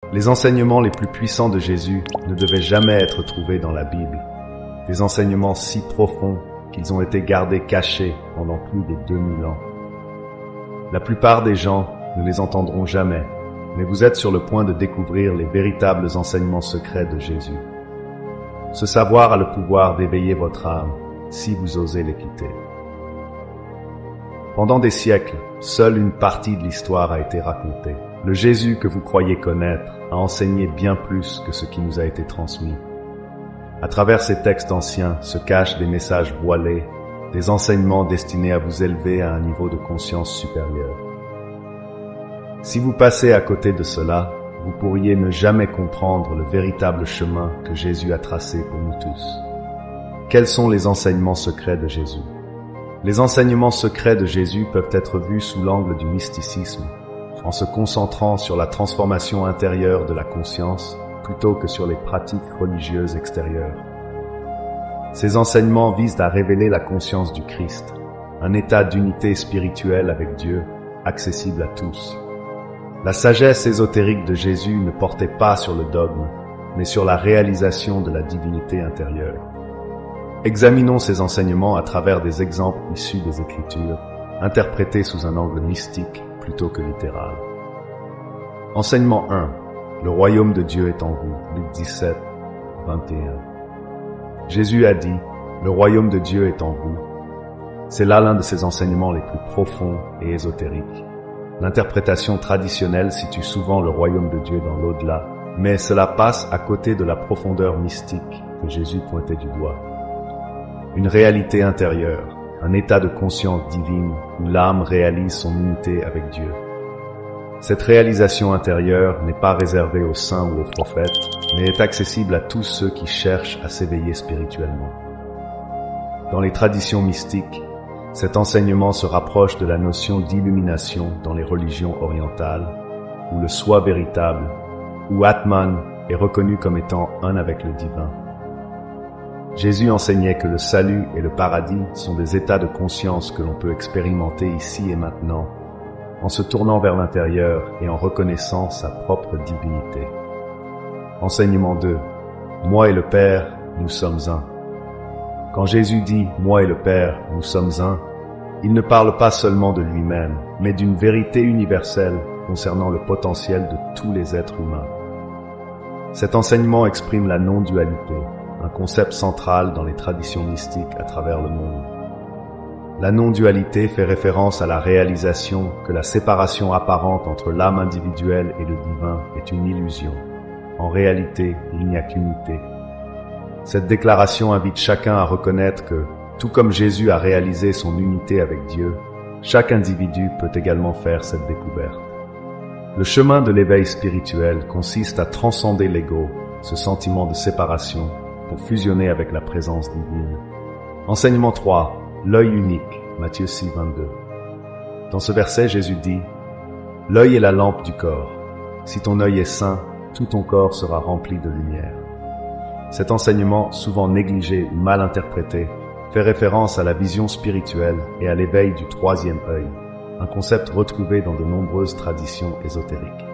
Les enseignements les plus puissants de Jésus ne devaient jamais être trouvés dans la Bible. Des enseignements si profonds qu'ils ont été gardés cachés pendant plus de 2000 ans. La plupart des gens ne les entendront jamais, mais vous êtes sur le point de découvrir les véritables enseignements secrets de Jésus. Ce savoir a le pouvoir d'éveiller votre âme, si vous osez l'écouter. Pendant des siècles, seule une partie de l'histoire a été racontée. Le Jésus que vous croyez connaître a enseigné bien plus que ce qui nous a été transmis. À travers ces textes anciens se cachent des messages voilés, des enseignements destinés à vous élever à un niveau de conscience supérieur. Si vous passez à côté de cela, vous pourriez ne jamais comprendre le véritable chemin que Jésus a tracé pour nous tous. Quels sont les enseignements secrets de Jésus? Les enseignements secrets de Jésus peuvent être vus sous l'angle du mysticisme, en se concentrant sur la transformation intérieure de la conscience plutôt que sur les pratiques religieuses extérieures. Ces enseignements visent à révéler la conscience du Christ, un état d'unité spirituelle avec Dieu, accessible à tous. La sagesse ésotérique de Jésus ne portait pas sur le dogme, mais sur la réalisation de la divinité intérieure. Examinons ces enseignements à travers des exemples issus des Écritures, interprétés sous un angle mystique plutôt que littéral. Enseignement 1. Le royaume de Dieu est en vous. Luc 17, 21. Jésus a dit, le royaume de Dieu est en vous. C'est là l'un de ses enseignements les plus profonds et ésotériques. L'interprétation traditionnelle situe souvent le royaume de Dieu dans l'au-delà, mais cela passe à côté de la profondeur mystique que Jésus pointait du doigt. Une réalité intérieure, un état de conscience divine où l'âme réalise son unité avec Dieu. Cette réalisation intérieure n'est pas réservée aux saints ou aux prophètes, mais est accessible à tous ceux qui cherchent à s'éveiller spirituellement. Dans les traditions mystiques, cet enseignement se rapproche de la notion d'illumination dans les religions orientales, où le soi véritable, où Atman est reconnu comme étant un avec le divin. Jésus enseignait que le salut et le paradis sont des états de conscience que l'on peut expérimenter ici et maintenant, en se tournant vers l'intérieur et en reconnaissant sa propre divinité. Enseignement 2. Moi et le Père, nous sommes un. Quand Jésus dit « Moi et le Père, nous sommes un », il ne parle pas seulement de lui-même, mais d'une vérité universelle concernant le potentiel de tous les êtres humains. Cet enseignement exprime la non-dualité, un concept central dans les traditions mystiques à travers le monde. La non-dualité fait référence à la réalisation que la séparation apparente entre l'âme individuelle et le divin est une illusion. En réalité, il n'y a qu'unité. Cette déclaration invite chacun à reconnaître que, tout comme Jésus a réalisé son unité avec Dieu, chaque individu peut également faire cette découverte. Le chemin de l'éveil spirituel consiste à transcender l'ego, ce sentiment de séparation, pour fusionner avec la présence divine. Enseignement 3. L'œil unique. Matthieu 6, 22. Dans ce verset, Jésus dit « L'œil est la lampe du corps. Si ton œil est sain, tout ton corps sera rempli de lumière. » Cet enseignement, souvent négligé ou mal interprété, fait référence à la vision spirituelle et à l'éveil du troisième œil, un concept retrouvé dans de nombreuses traditions ésotériques.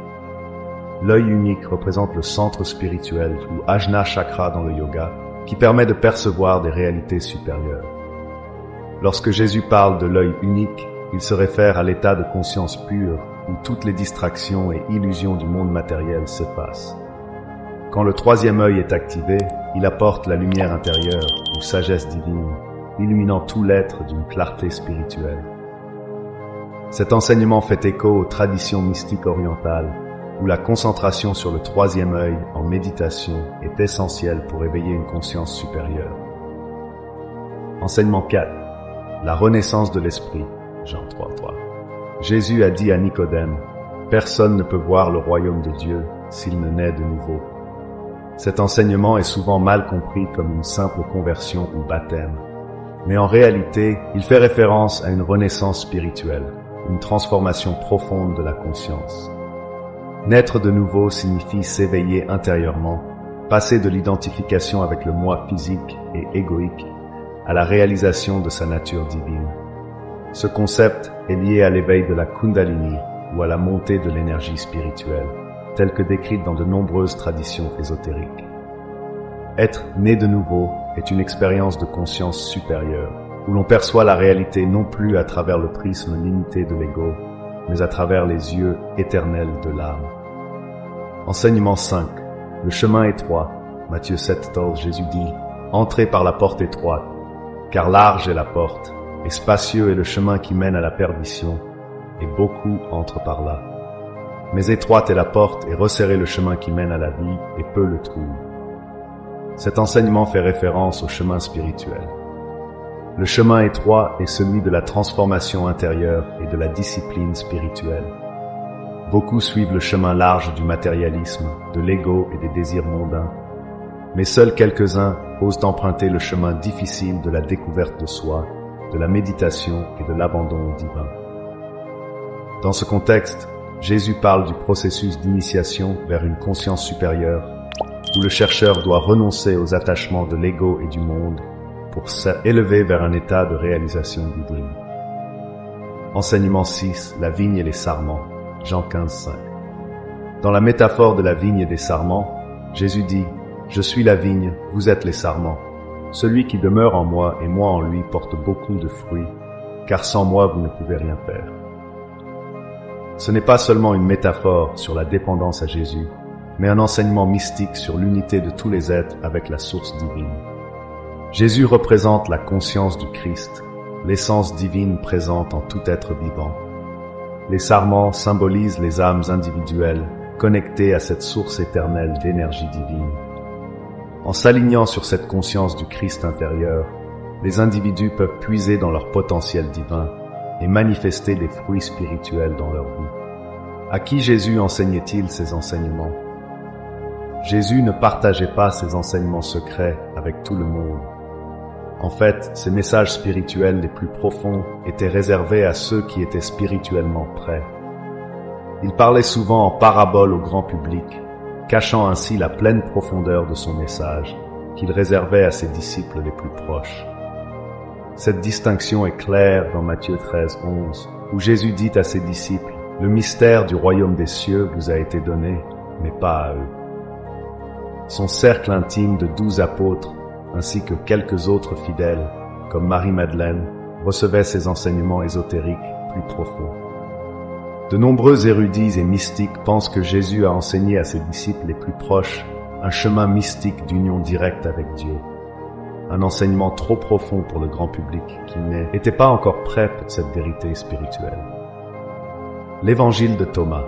L'œil unique représente le centre spirituel ou Ajna Chakra dans le yoga, qui permet de percevoir des réalités supérieures. Lorsque Jésus parle de l'œil unique, il se réfère à l'état de conscience pure où toutes les distractions et illusions du monde matériel s'effacent. Quand le troisième œil est activé, il apporte la lumière intérieure ou sagesse divine, illuminant tout l'être d'une clarté spirituelle. Cet enseignement fait écho aux traditions mystiques orientales, où la concentration sur le troisième œil en méditation est essentielle pour éveiller une conscience supérieure. Enseignement 4. La renaissance de l'esprit. Jean 3:3. Jésus a dit à Nicodème, « Personne ne peut voir le royaume de Dieu s'il ne naît de nouveau. » Cet enseignement est souvent mal compris comme une simple conversion ou baptême. Mais en réalité, il fait référence à une renaissance spirituelle, une transformation profonde de la conscience. Naître de nouveau signifie s'éveiller intérieurement, passer de l'identification avec le moi physique et égoïque à la réalisation de sa nature divine. Ce concept est lié à l'éveil de la Kundalini ou à la montée de l'énergie spirituelle. telle que décrite dans de nombreuses traditions ésotériques. Être né de nouveau est une expérience de conscience supérieure, où l'on perçoit la réalité non plus à travers le prisme limité de l'ego, mais à travers les yeux éternels de l'âme. Enseignement 5. Le chemin étroit. Matthieu 7,14, Jésus dit « Entrez par la porte étroite, car large est la porte, et spacieux est le chemin qui mène à la perdition, et beaucoup entrent par là. Mais étroite est la porte, et resserré le chemin qui mène à la vie, et peu le trouvent. » Cet enseignement fait référence au chemin spirituel. Le chemin étroit est celui de la transformation intérieure et de la discipline spirituelle. Beaucoup suivent le chemin large du matérialisme, de l'ego et des désirs mondains, mais seuls quelques-uns osent emprunter le chemin difficile de la découverte de soi, de la méditation et de l'abandon au divin. Dans ce contexte, Jésus parle du processus d'initiation vers une conscience supérieure, où le chercheur doit renoncer aux attachements de l'ego et du monde pour s'élever vers un état de réalisation divine. Enseignement 6. La vigne et les sarments. Jean 15,5. Dans la métaphore de la vigne et des sarments, Jésus dit « Je suis la vigne, vous êtes les sarments. Celui qui demeure en moi et moi en lui porte beaucoup de fruits, car sans moi vous ne pouvez rien faire. » Ce n'est pas seulement une métaphore sur la dépendance à Jésus, mais un enseignement mystique sur l'unité de tous les êtres avec la source divine. Jésus représente la conscience du Christ, l'essence divine présente en tout être vivant. Les sarments symbolisent les âmes individuelles connectées à cette source éternelle d'énergie divine. En s'alignant sur cette conscience du Christ intérieur, les individus peuvent puiser dans leur potentiel divin et manifester des fruits spirituels dans leur vie. À qui Jésus enseignait-il ces enseignements? Jésus ne partageait pas ses enseignements secrets avec tout le monde. En fait, ses messages spirituels les plus profonds étaient réservés à ceux qui étaient spirituellement prêts. Il parlait souvent en parabole au grand public, cachant ainsi la pleine profondeur de son message, qu'il réservait à ses disciples les plus proches. Cette distinction est claire dans Matthieu 13,11, où Jésus dit à ses disciples « Le mystère du royaume des cieux vous a été donné, mais pas à eux. » Son cercle intime de 12 apôtres, ainsi que quelques autres fidèles, comme Marie-Madeleine, recevaient ces enseignements ésotériques plus profonds. De nombreux érudits et mystiques pensent que Jésus a enseigné à ses disciples les plus proches un chemin mystique d'union directe avec Dieu. Un enseignement trop profond pour le grand public qui n'était pas encore prêt pour cette vérité spirituelle. L'évangile de Thomas.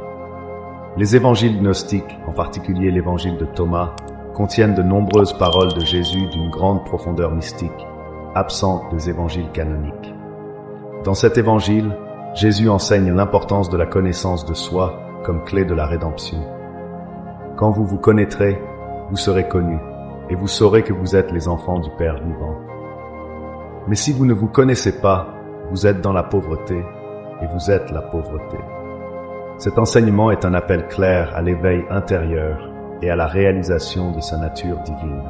Les évangiles gnostiques, en particulier l'évangile de Thomas, contiennent de nombreuses paroles de Jésus d'une grande profondeur mystique, absentes des évangiles canoniques. Dans cet évangile, Jésus enseigne l'importance de la connaissance de soi comme clé de la rédemption. Quand vous vous connaîtrez, vous serez connus, et vous saurez que vous êtes les enfants du Père vivant. Mais si vous ne vous connaissez pas, vous êtes dans la pauvreté, et vous êtes la pauvreté. Cet enseignement est un appel clair à l'éveil intérieur et à la réalisation de sa nature divine.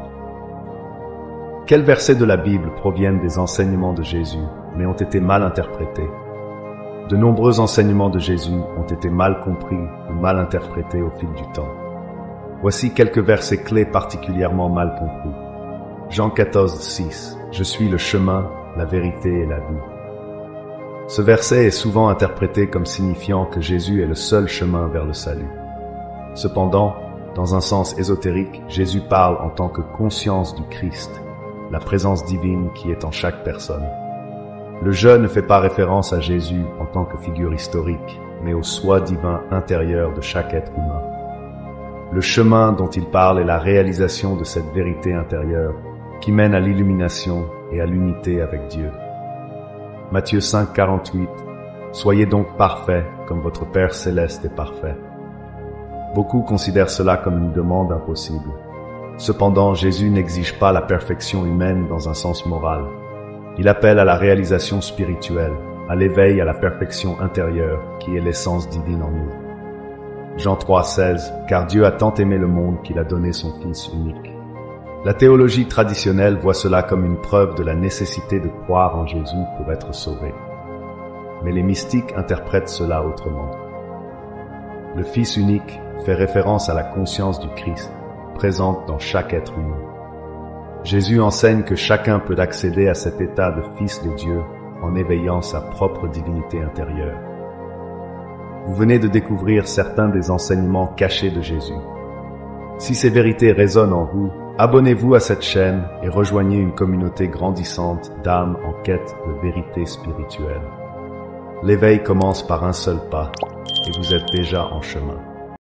Quels versets de la Bible proviennent des enseignements de Jésus, mais ont été mal interprétés? De nombreux enseignements de Jésus ont été mal compris ou mal interprétés au fil du temps. Voici quelques versets clés particulièrement mal compris. Jean 14,6 « Je suis le chemin, la vérité et la vie ». Ce verset est souvent interprété comme signifiant que Jésus est le seul chemin vers le salut. Cependant, dans un sens ésotérique, Jésus parle en tant que conscience du Christ, la présence divine qui est en chaque personne. Le je ne fait pas référence à Jésus en tant que figure historique, mais au soi divin intérieur de chaque être humain. Le chemin dont il parle est la réalisation de cette vérité intérieure qui mène à l'illumination et à l'unité avec Dieu. Matthieu 5,48 « Soyez donc parfaits comme votre Père céleste est parfait. » Beaucoup considèrent cela comme une demande impossible. Cependant, Jésus n'exige pas la perfection humaine dans un sens moral. Il appelle à la réalisation spirituelle, à l'éveil à la perfection intérieure qui est l'essence divine en nous. Jean 3,16 « Car Dieu a tant aimé le monde qu'il a donné son Fils unique. » La théologie traditionnelle voit cela comme une preuve de la nécessité de croire en Jésus pour être sauvé. Mais les mystiques interprètent cela autrement. Le Fils unique fait référence à la conscience du Christ, présente dans chaque être humain. Jésus enseigne que chacun peut accéder à cet état de Fils de Dieu en éveillant sa propre divinité intérieure. Vous venez de découvrir certains des enseignements cachés de Jésus. Si ces vérités résonnent en vous, abonnez-vous à cette chaîne et rejoignez une communauté grandissante d'âmes en quête de vérité spirituelle. L'éveil commence par un seul pas et vous êtes déjà en chemin.